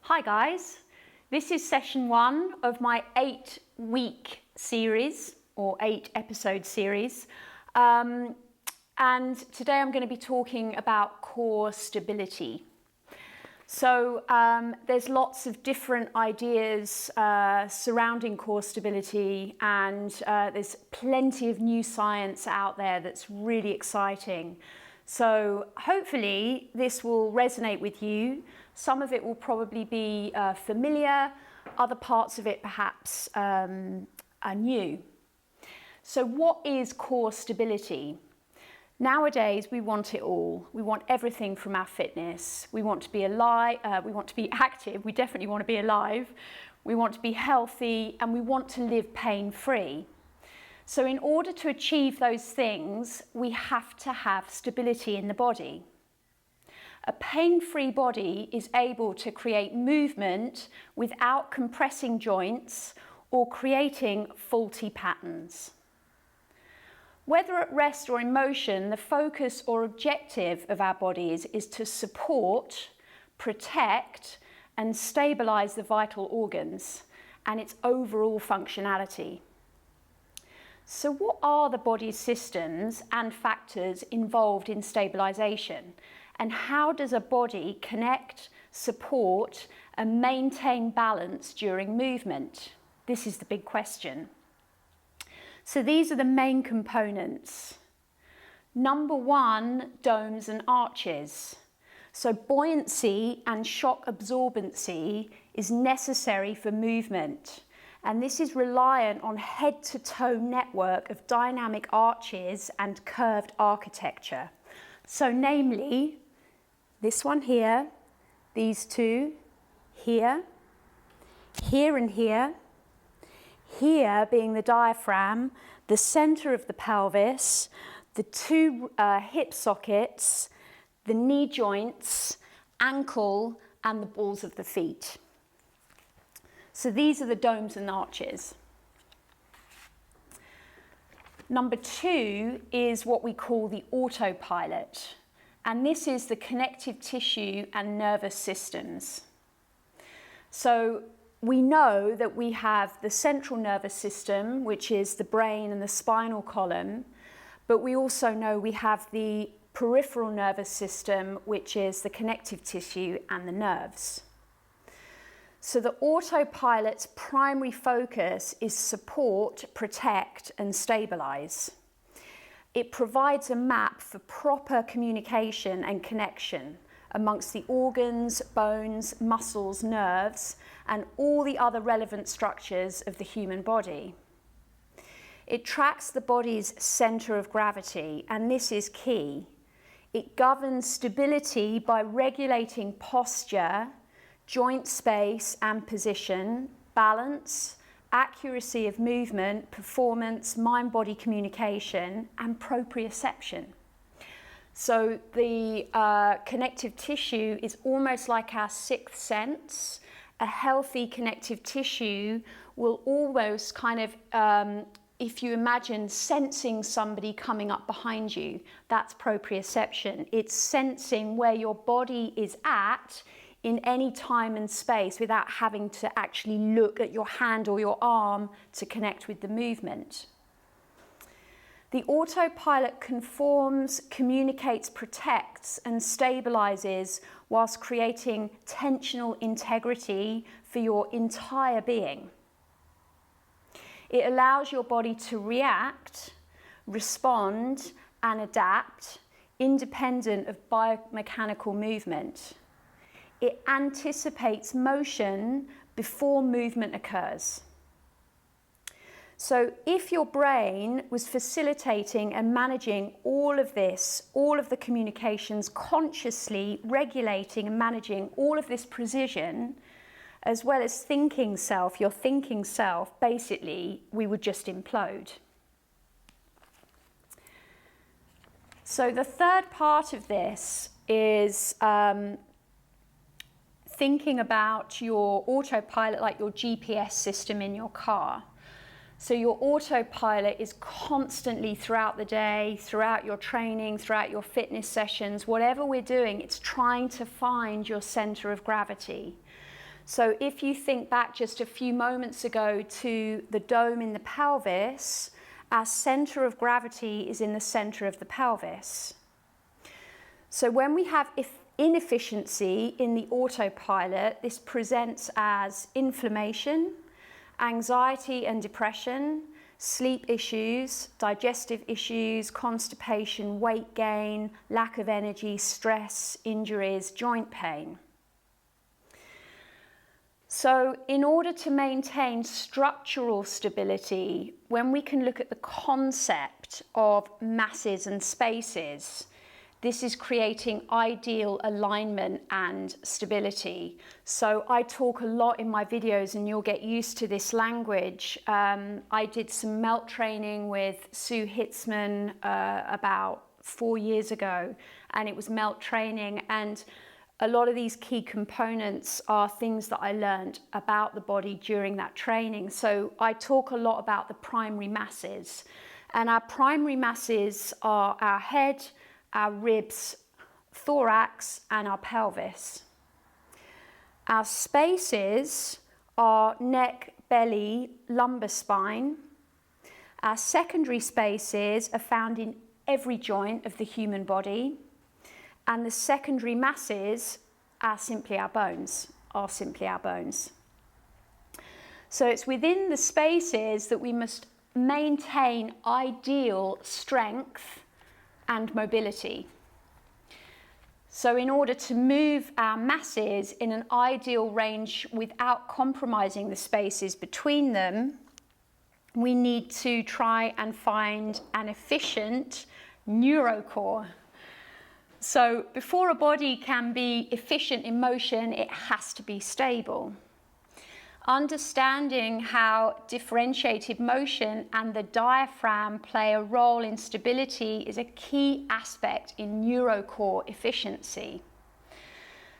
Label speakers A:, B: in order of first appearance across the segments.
A: Hi guys, this is session 1 of my 8-week series or 8-episode series, and today I'm going to be talking about core stability. So there's lots of different ideas surrounding core stability, and there's plenty of new science out there that's really exciting. So hopefully this will resonate with you. Some of it will probably be familiar, other parts of it perhaps are new. So what is core stability? Nowadays we want it all. We want everything from our fitness. We want to be alive, we want to be active, we definitely want to be alive, we want to be healthy, and we want to live pain-free. So in order to achieve those things, we have to have stability in the body. A pain-free body is able to create movement without compressing joints or creating faulty patterns. Whether at rest or in motion, the focus or objective of our bodies is to support, protect, and stabilize the vital organs and its overall functionality. So what are the body's systems and factors involved in stabilization? And how does a body connect, support, and maintain balance during movement? This is the big question. So these are the main components. Number 1, domes and arches. So buoyancy and shock absorbency is necessary for movement. And this is reliant on head-to-toe network of dynamic arches and curved architecture. So namely, this one here, these two, here, here and here, here being the diaphragm, the center of the pelvis, the two hip sockets, the knee joints, ankle, and the balls of the feet. So these are the domes and arches. Number 2 is what we call the autopilot, and this is the connective tissue and nervous systems. So we know that we have the central nervous system, which is the brain and the spinal column, but we also know we have the peripheral nervous system, which is the connective tissue and the nerves. So the autopilot's primary focus is support, protect, and stabilize. It provides a map for proper communication and connection amongst the organs, bones, muscles, nerves, and all the other relevant structures of the human body. It tracks the body's center of gravity, and this is key. It governs stability by regulating posture, joint space and position, balance, accuracy of movement, performance, mind-body communication, and proprioception. So the connective tissue is almost like our sixth sense. A healthy connective tissue will almost kind of, if you imagine sensing somebody coming up behind you, that's proprioception. It's sensing where your body is at in any time and space without having to actually look at your hand or your arm to connect with the movement. The autopilot conforms, communicates, protects, and stabilizes whilst creating tensional integrity for your entire being. It allows your body to react, respond, and adapt independent of biomechanical movement. It anticipates motion before movement occurs. So if your brain was facilitating and managing all of this, all of the communications, consciously regulating and managing all of this precision, as well as thinking self, your thinking self, basically, we would just implode. So the third part of this is thinking about your autopilot like your GPS system in your car. So your autopilot is constantly throughout the day, throughout your training, throughout your fitness sessions, whatever we're doing, it's trying to find your center of gravity. So if you think back just a few moments ago to the dome in the pelvis, our center of gravity is in the center of the pelvis. So when we have inefficiency in the autopilot, this presents as inflammation, anxiety and depression, sleep issues, digestive issues, constipation, weight gain, lack of energy, stress, injuries, joint pain. So in order to maintain structural stability, when we can look at the concept of masses and spaces, this is creating ideal alignment and stability. So I talk a lot in my videos, and you'll get used to this language. I did some melt training with Sue Hitzman about 4 years ago, and it was melt training, and a lot of these key components are things that I learned about the body during that training. So I talk a lot about the primary masses, and our primary masses are our head, our ribs, thorax, and our pelvis. Our spaces are neck, belly, lumbar spine. Our secondary spaces are found in every joint of the human body. And the secondary masses are simply our bones, So it's within the spaces that we must maintain ideal strength and mobility. So in order to move our masses in an ideal range without compromising the spaces between them, we need to try and find an efficient neurocore. So before a body can be efficient in motion, it has to be stable. Understanding how differentiated motion and the diaphragm play a role in stability is a key aspect in neurocore efficiency.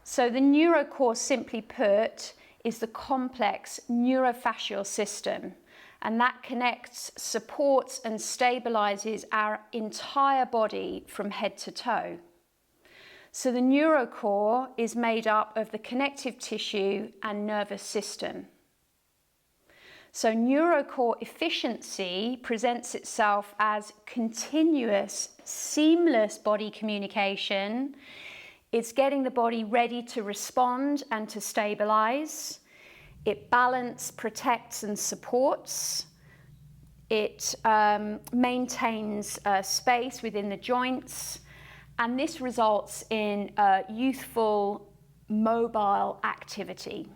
A: So the neurocore, simply put, is the complex neurofascial system, and that connects, supports, and stabilizes our entire body from head to toe. So the neurocore is made up of the connective tissue and nervous system. So neurocore efficiency presents itself as continuous, seamless body communication. It's getting the body ready to respond and to stabilize. It balances, protects, and supports. It maintains space within the joints. And this results in youthful, mobile activity.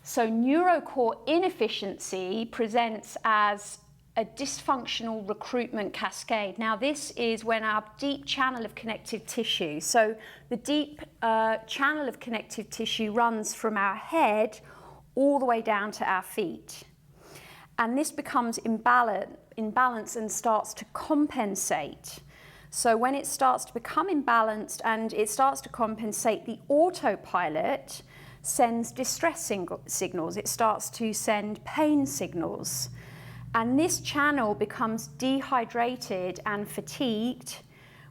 A: So neurocore inefficiency presents as a dysfunctional recruitment cascade. Now this is when our deep channel of connective tissue, so the deep channel of connective tissue runs from our head all the way down to our feet. And this becomes imbalanced and starts to compensate. So when it starts to become imbalanced and it starts to compensate, the autopilot sends distress signals. It starts to send pain signals. And this channel becomes dehydrated and fatigued,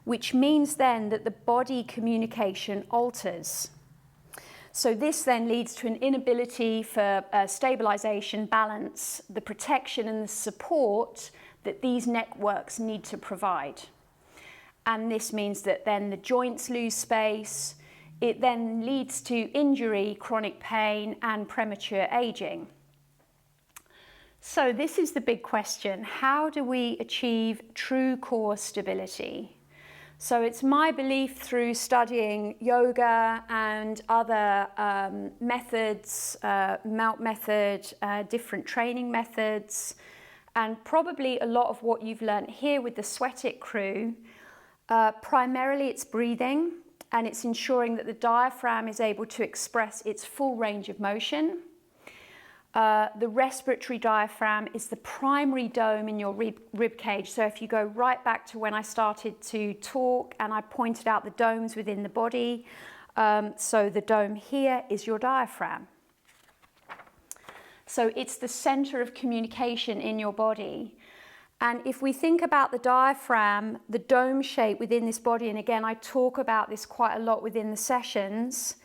A: which means then that the body communication alters. So this then leads to an inability for stabilization, balance, the protection and the support that these networks need to provide. And this means that then the joints lose space. It then leads to injury, chronic pain, and premature aging. So this is the big question. How do we achieve true core stability? So it's my belief through studying yoga and other methods, melt method, different training methods, and probably a lot of what you've learned here with the Sweat It crew. Primarily it's breathing, and it's ensuring that the diaphragm is able to express its full range of motion. The respiratory diaphragm is the primary dome in your rib cage. So if you go right back to when I started to talk and I pointed out the domes within the body, so the dome here is your diaphragm. So it's the center of communication in your body. And if we think about the diaphragm, the dome shape within this body, and again, I talk about this quite a lot within the sessions,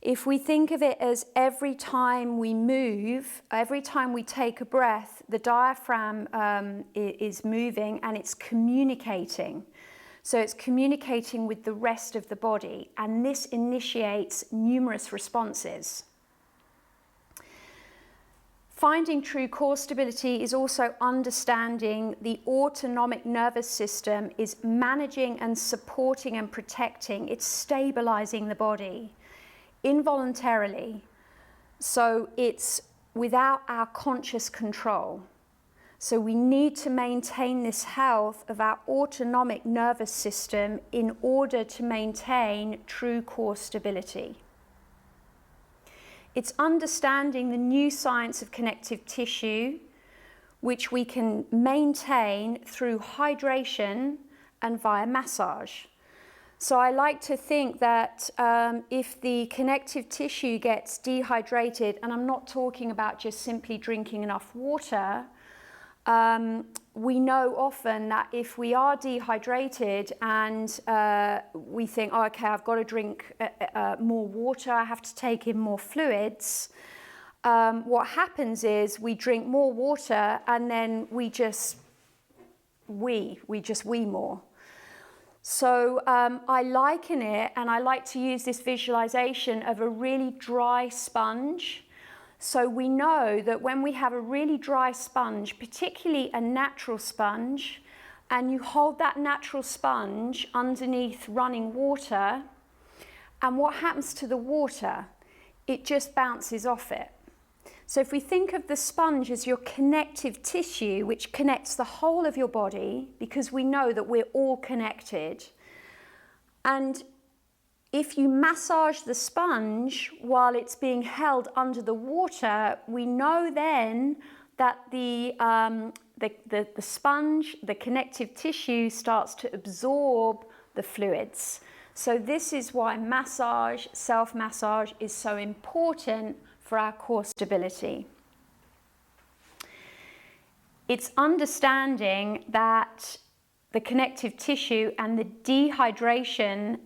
A: If we think of it as every time we move, every time we take a breath, the diaphragm is moving and it's communicating. So it's communicating with the rest of the body, and this initiates numerous responses. Finding true core stability is also understanding the autonomic nervous system is managing and supporting and protecting. It's stabilizing the body involuntarily. So it's without our conscious control. So we need to maintain this health of our autonomic nervous system in order to maintain true core stability. It's understanding the new science of connective tissue, which we can maintain through hydration and via massage. So I like to think that if the connective tissue gets dehydrated, and I'm not talking about just simply drinking enough water, we know often that if we are dehydrated and we think, oh, okay, I've got to drink more water, I have to take in more fluids, what happens is we drink more water and then we just wee more. So I liken it, and I like to use this visualization of a really dry sponge. So we know that when we have a really dry sponge, particularly a natural sponge, and you hold that natural sponge underneath running water, and what happens to the water? It just bounces off it. So if we think of the sponge as your connective tissue, which connects the whole of your body, because we know that we're all connected, and if you massage the sponge while it's being held under the water, we know then that the sponge, the connective tissue, starts to absorb the fluids. So this is why massage, self-massage, is so important for our core stability. It's understanding that the connective tissue and the dehydration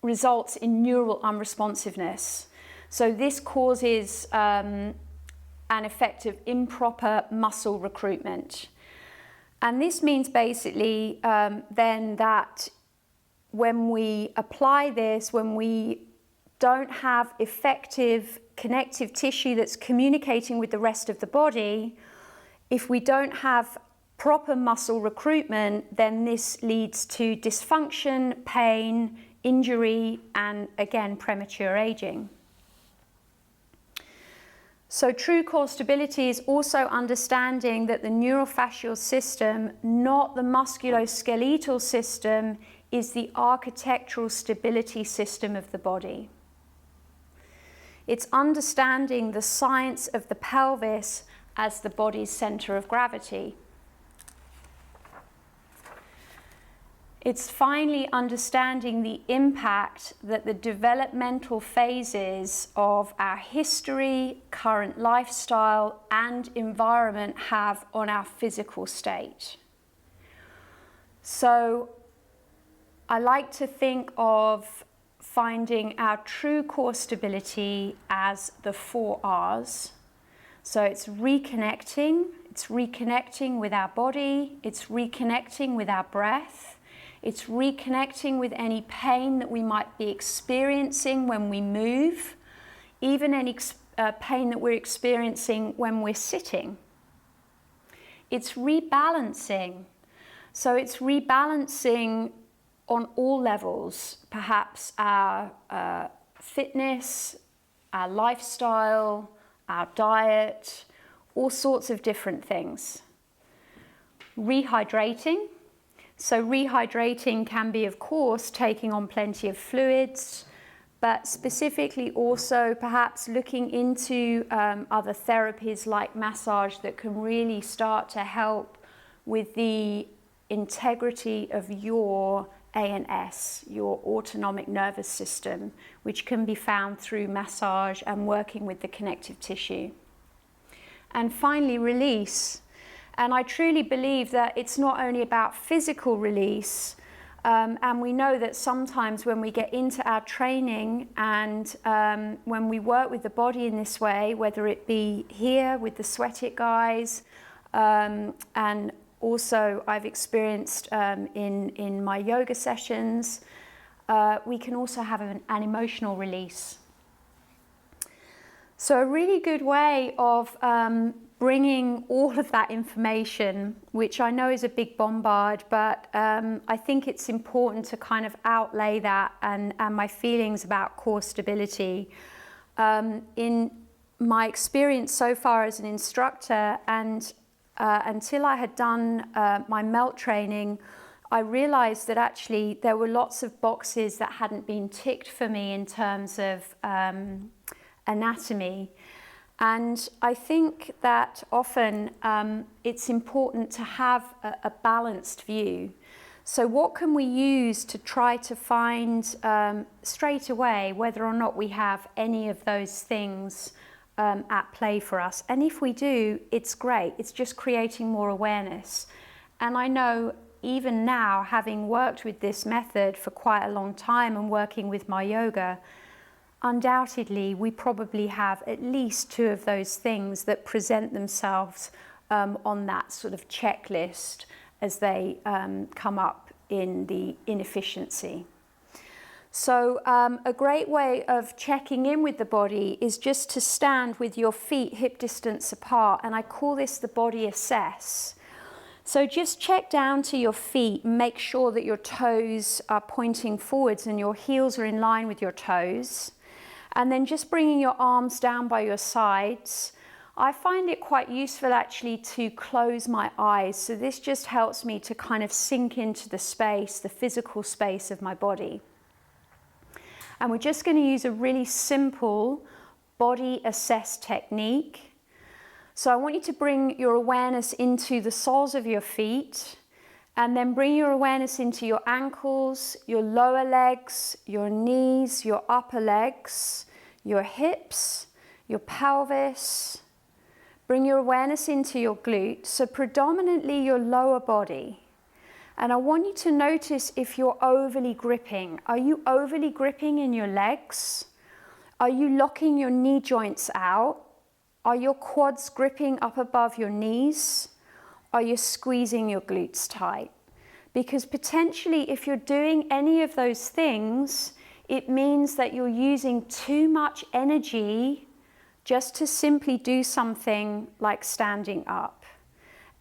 A: results in neural unresponsiveness. So this causes an effect of improper muscle recruitment. And this means basically then that when we apply this, when we don't have effective connective tissue that's communicating with the rest of the body, if we don't have proper muscle recruitment, then this leads to dysfunction, pain, injury, and again, premature aging. So true core stability is also understanding that the neurofascial system, not the musculoskeletal system, is the architectural stability system of the body. It's understanding the science of the pelvis as the body's center of gravity. It's finally understanding the impact that the developmental phases of our history, current lifestyle, and environment have on our physical state. So I like to think of finding our true core stability as the 4 R's. So it's reconnecting with our body, it's reconnecting with our breath, it's reconnecting with any pain that we might be experiencing when we move, even any pain that we're experiencing when we're sitting. It's rebalancing. So it's rebalancing on all levels, perhaps our fitness, our lifestyle, our diet, all sorts of different things. Rehydrating. So rehydrating can be, of course, taking on plenty of fluids, but specifically also perhaps looking into other therapies like massage that can really start to help with the integrity of your ANS, your autonomic nervous system, which can be found through massage and working with the connective tissue. And finally, release. And I truly believe that it's not only about physical release, And we know that sometimes when we get into our training and when we work with the body in this way, whether it be here with the Sweat It guys, and also I've experienced in my yoga sessions, we can also have an emotional release. So a really good way of bringing all of that information, which I know is a big bombard, but I think it's important to kind of outlay that and my feelings about core stability. In my experience so far as an instructor, and until I had done my MELT training, I realized that actually there were lots of boxes that hadn't been ticked for me in terms of anatomy. And I think that often it's important to have a balanced view. So what can we use to try to find straight away whether or not we have any of those things at play for us? And if we do, it's great. It's just creating more awareness. And I know even now, having worked with this method for quite a long time and working with my yoga, undoubtedly we probably have at least 2 of those things that present themselves on that sort of checklist as they come up in the inefficiency. So a great way of checking in with the body is just to stand with your feet hip distance apart, and I call this the body assess. So just check down to your feet, make sure that your toes are pointing forwards and your heels are in line with your toes. And then just bringing your arms down by your sides. I find it quite useful actually to close my eyes. So this just helps me to kind of sink into the space, the physical space of my body. And we're just going to use a really simple body assess technique. So I want you to bring your awareness into the soles of your feet, and then bring your awareness into your ankles, your lower legs, your knees, your upper legs, your hips, your pelvis. Bring your awareness into your glutes, so predominantly your lower body. And I want you to notice if you're overly gripping. Are you overly gripping in your legs? Are you locking your knee joints out? Are your quads gripping up above your knees? Are you squeezing your glutes tight? Because potentially if you're doing any of those things, it means that you're using too much energy just to simply do something like standing up.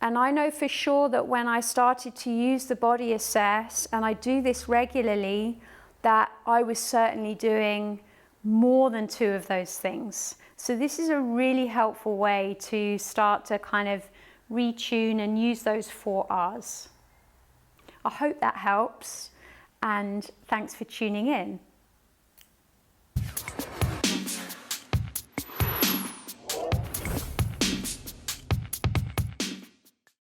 A: And I know for sure that when I started to use the body assess, and I do this regularly, that I was certainly doing more than 2 of those things. So this is a really helpful way to start to kind of retune and use those 4 R's. I hope that helps, and thanks for tuning in.